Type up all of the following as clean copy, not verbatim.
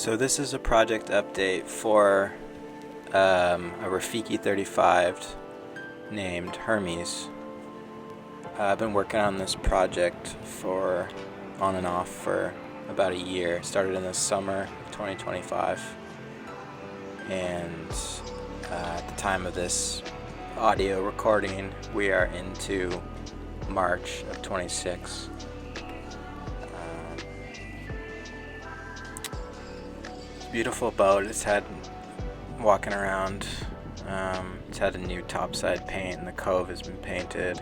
So this is a project update for a Rafiki 35 named Hermes. I've been working on this project for on and off for about a year. Started in the summer of 2025, and at the time of this audio recording, we are into March of 26. Beautiful boat. It's had walking around. It's had a new topside paint, and the cove has been painted.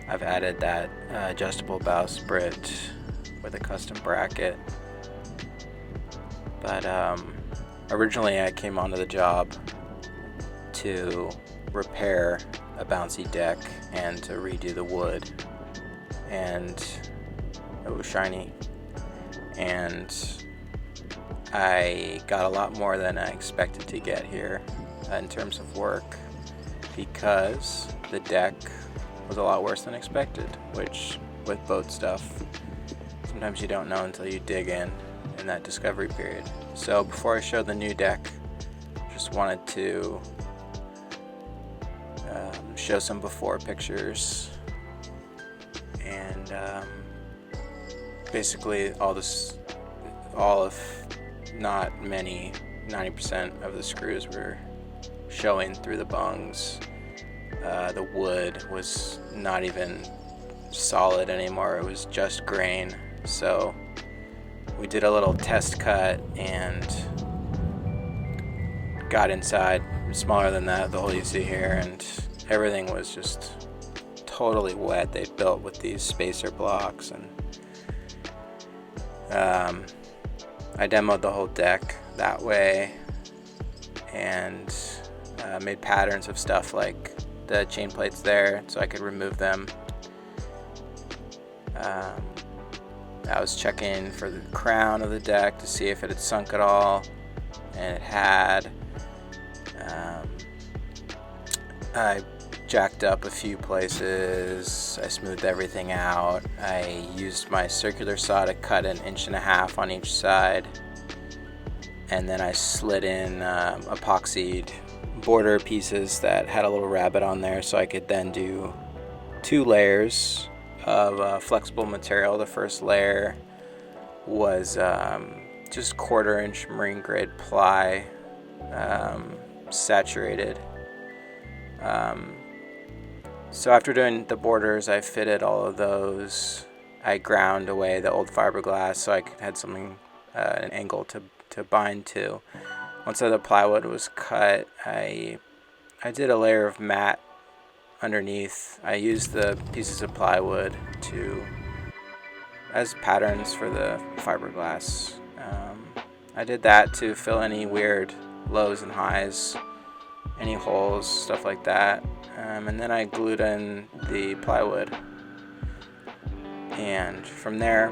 I've added that adjustable bowsprit with a custom bracket. But originally I came onto the job to repair a bouncy deck and to redo the wood, and it was shiny, and I got a lot more than I expected to get here in terms of work, because the deck was a lot worse than expected, which with boat stuff, sometimes you don't know until you dig in that discovery period. So before I show the new deck, just wanted to show some before pictures, and basically all of not many, 90% of the screws were showing through the bungs. The wood was not even solid anymore, it was just grain. So we did a little test cut and got inside, smaller than that, the hole you see here, and everything was just totally wet. They built with these spacer blocks, and I demoed the whole deck that way, and made patterns of stuff like the chain plates there so I could remove them. I was checking for the crown of the deck to see if it had sunk at all, and it had. I jacked up a few places, I smoothed everything out, I used my circular saw to cut 1.5 inches on each side, and then I slid in epoxied border pieces that had a little rabbet on there, so I could then do 2 layers of flexible material. The first layer was just 1/4 inch marine grade ply, saturated. So after doing the borders, I fitted all of those. I ground away the old fiberglass so I had something, an angle to bind to. Once the plywood was cut, I did a layer of matte underneath. I used the pieces of plywood as patterns for the fiberglass. I did that to fill any weird lows and highs, any holes, stuff like that. And then I glued in the plywood. And from there,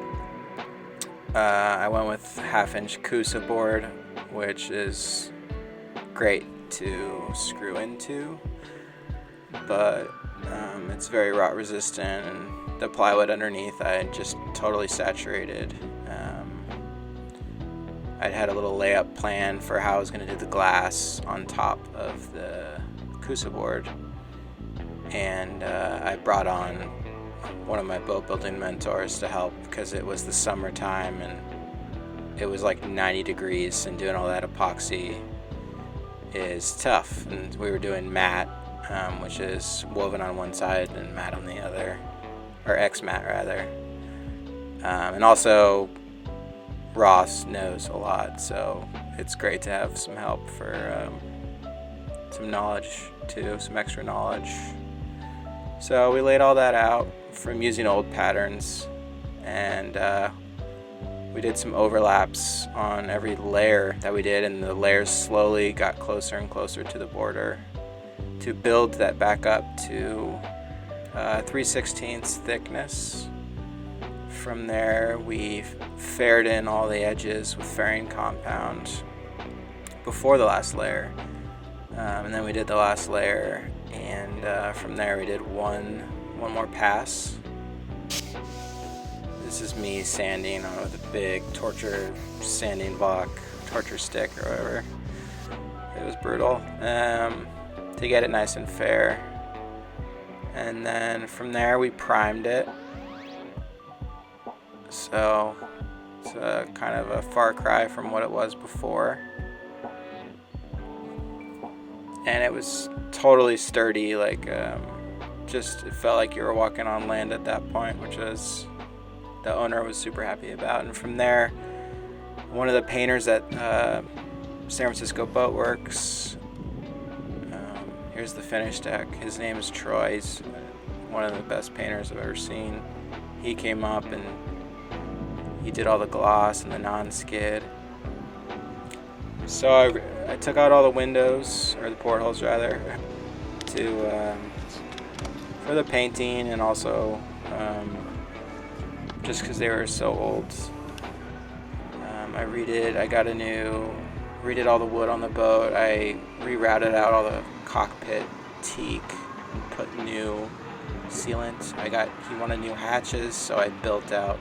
I went with 1/2 inch Kusa board, which is great to screw into, but it's very rot resistant, and the plywood underneath I just totally saturated. I'd had a little layup plan for how I was going to do the glass on top of the Kusa board, and I brought on one of my boat building mentors to help, because it was the summertime and it was like 90 degrees, and doing all that epoxy is tough. And we were doing matte, which is woven on one side and matte on the other, or X-matte rather. And also Ross knows a lot, so it's great to have some help for some knowledge too, some extra knowledge. So we laid all that out from using old patterns, and we did some overlaps on every layer that we did, and the layers slowly got closer and closer to the border to build that back up to 3/16 thickness. From there, we faired in all the edges with fairing compound before the last layer, and then we did the last layer, and from there we did one more pass. This this is me sanding with a big torture sanding block, torture stick or whatever. It was brutal to get it nice and fair. And then from there we primed it. So it's kind of a far cry from what it was before. And it was totally sturdy, like just it felt like you were walking on land at that point, which was the owner was super happy about. And from there, one of the painters at San Francisco Boatworks, here's the finish deck. His name is Troy. He's one of the best painters I've ever seen. He came up and he did all the gloss and the Nonskid. So I took out all the windows, or the portholes rather, for the painting, and also just because they were so old. I redid all the wood on the boat. I rerouted out all the cockpit teak and put new sealant. He wanted new hatches, so I built out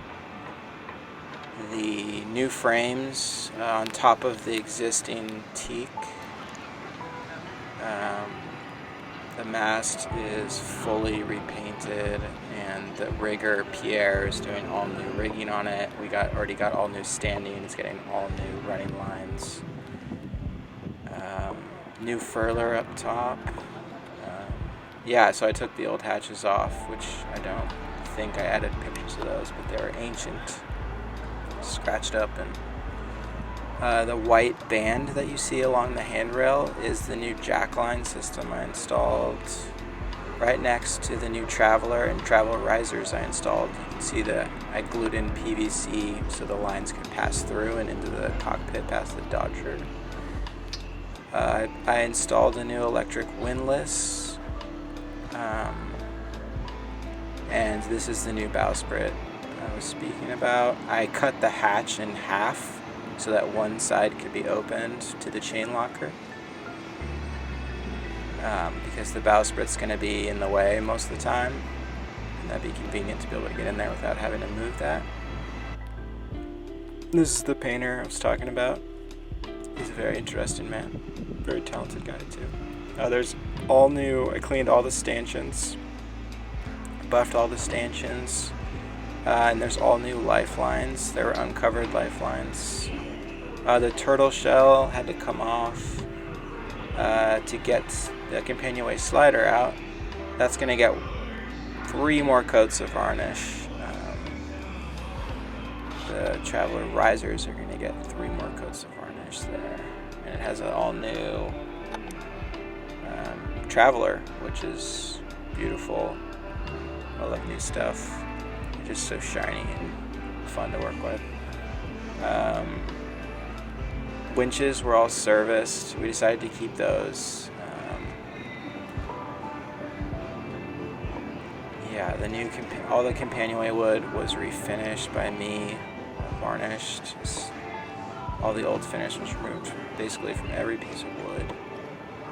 the new frames on top of the existing teak. The mast is fully repainted, and the rigger Pierre is doing all new rigging on it. We already got all new standing. It's getting all new running lines. New furler up top. So I took the old hatches off, which I don't think I added pictures of those, but they were ancient, scratched up. And the white band that you see along the handrail is the new jackline system I installed right next to the new Traveler and Travel risers I installed. You can see that I glued in PVC so the lines can pass through and into the cockpit past the Dodger. I installed a new electric windlass, and this is the new bowsprit I was speaking about. I cut the hatch in half so that one side could be opened to the chain locker, because the bowsprit's going to be in the way most of the time, and that'd be convenient to be able to get in there without having to move that. This is the painter I was talking about. He's a very interesting man, very talented guy too. There's all new, I cleaned all the stanchions, buffed all the stanchions, and there's all new lifelines. There were uncovered lifelines. The turtle shell had to come off to get the companionway slider out. That's going to get 3 more coats of varnish. The Traveler risers are going to get 3 more coats of varnish there. And it has an all new Traveler, which is beautiful. I love new stuff. It's just so shiny and fun to work with. Winches were all serviced. We decided to keep those. The new all the companionway wood was refinished by me, varnished. All the old finish was removed basically from every piece of wood.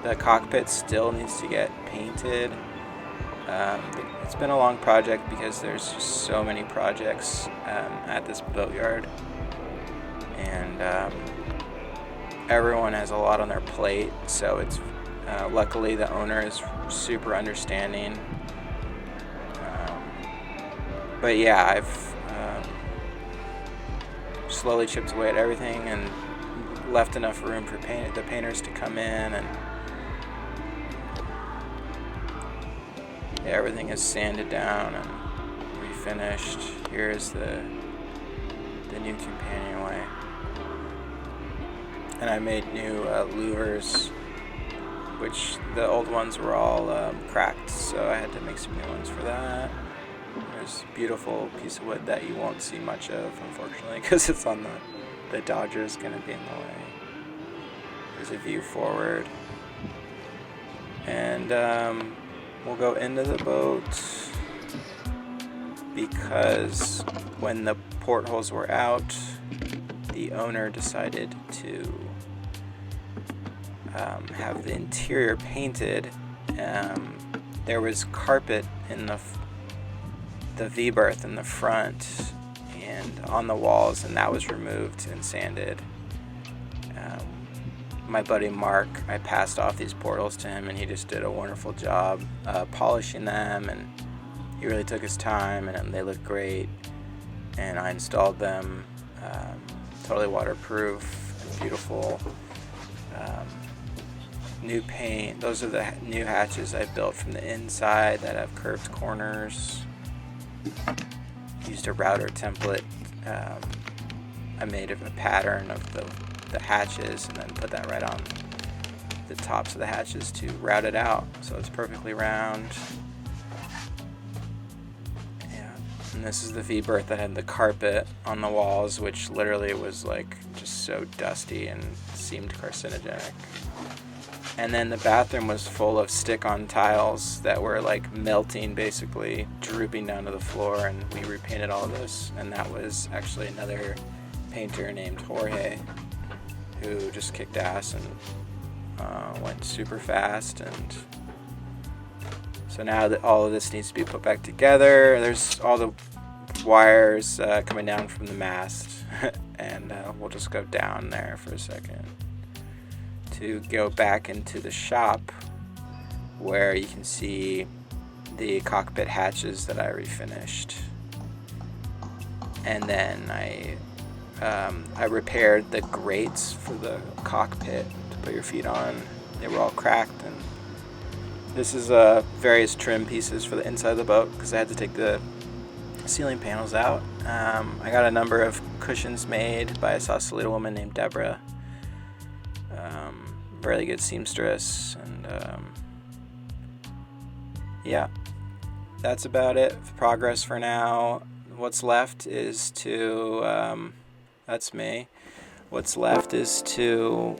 The cockpit still needs to get painted. It's been a long project because there's just so many projects at this boatyard, and everyone has a lot on their plate. So it's luckily the owner is super understanding. But yeah, I've slowly chipped away at everything and left enough room for the painters to come in, and everything is sanded down and refinished. Here's the new companionway, and I made new louvers, which the old ones were all cracked, so I had to make some new ones for that. There's a beautiful piece of wood that you won't see much of, unfortunately, because it's on the Dodger is going to be in the way. There's a view forward, and we'll go into the boat, because when the portholes were out, the owner decided to have the interior painted. There was carpet in the V-berth in the front, and on the walls, and that was removed and sanded. My buddy Mark, I passed off these portals to him, and he just did a wonderful job polishing them, and he really took his time, and they look great. And I installed them, totally waterproof and beautiful. New paint. Those are the new hatches I built from the inside that have curved corners. Used a router template. I made a pattern of the hatches and then put that right on the tops of the hatches to route it out so it's perfectly round. Yeah, and this is the V-berth that had the carpet on the walls, which literally was like just so dusty and seemed carcinogenic. And then the bathroom was full of stick-on tiles that were like melting, basically drooping down to the floor, and we repainted all of this. And that was actually another painter named Jorge who just kicked ass and went super fast. And so now that all of this needs to be put back together, there's all the wires coming down from the mast and we'll just go down there for a second to go back into the shop where you can see the cockpit hatches that I refinished. And then I repaired the grates for the cockpit to put your feet on. They were all cracked, and this is various trim pieces for the inside of the boat because I had to take the ceiling panels out. I got a number of cushions made by a Sausalito woman named Deborah. Really good seamstress, and yeah, that's about it. Progress for now. What's left is to that's me. What's left is to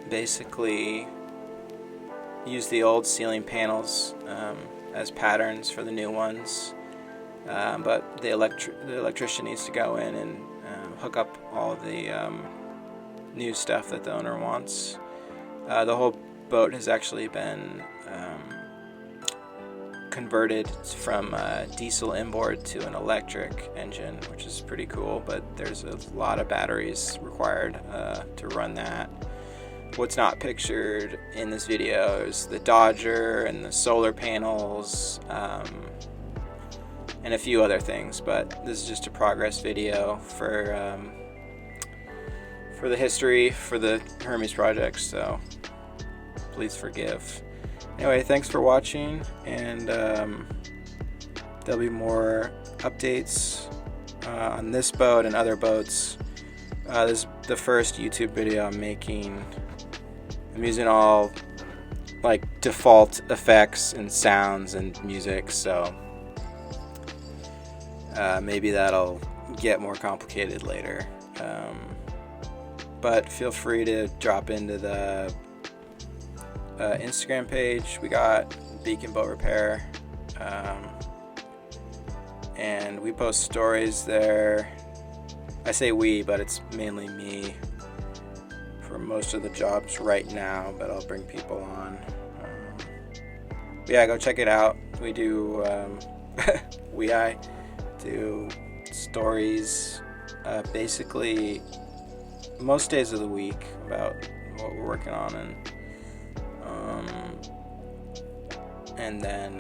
basically use the old ceiling panels as patterns for the new ones, but the electrician needs to go in and hook up all the new stuff that the owner wants. The whole boat has actually been converted from diesel inboard to an electric engine, which is pretty cool, but there's a lot of batteries required to run that. What's not pictured in this video is the Dodger and the solar panels and a few other things, but this is just a progress video for the history for the Hermes project, so please forgive. Anyway, thanks for watching, and there'll be more updates on this boat and other boats. This is the first YouTube video I'm making. I'm using all like default effects and sounds and music, so maybe that'll get more complicated later. But feel free to drop into the Instagram page. We got Beacon Boat Repair, and we post stories there. I say we, but it's mainly me for most of the jobs right now, but I'll bring people on. Yeah, go check it out. We do I do stories basically most days of the week about what we're working on, and then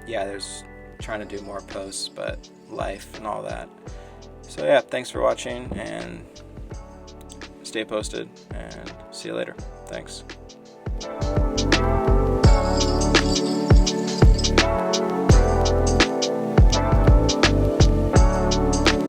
yeah, there's trying to do more posts, but life and all that. So yeah, thanks for watching, and stay posted, and see you later. Thanks.